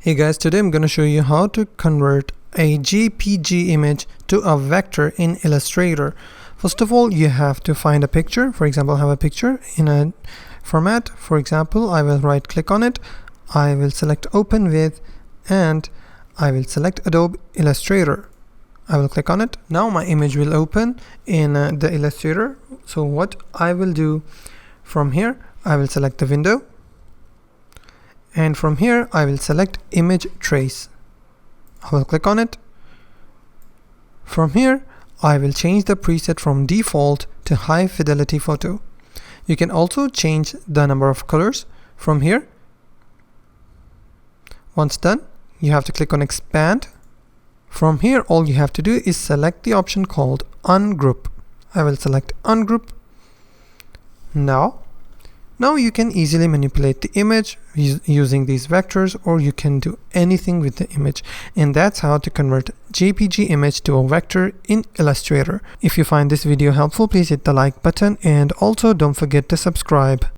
Hey guys, today I'm going to show you how to convert a JPG image to a vector in Illustrator. First of all, you have to find a picture. For example, I have a picture in a format. For example, I will right click on it. I will select open with and I will select Adobe Illustrator. I will click on it. Now my image will open in the Illustrator. So what I will do from here, I will select the window. And from here I will select image trace. I will click on it. From here I will change the preset from default to high fidelity photo. You can also change the number of colors from here. Once done, you have to click on expand. From here all you have to do is select the option called ungroup. I will select ungroup. Now you can easily manipulate the image using these vectors, or you can do anything with the image. And that's how to convert JPG image to a vector in Illustrator. If you find this video helpful, please hit the like button and also don't forget to subscribe.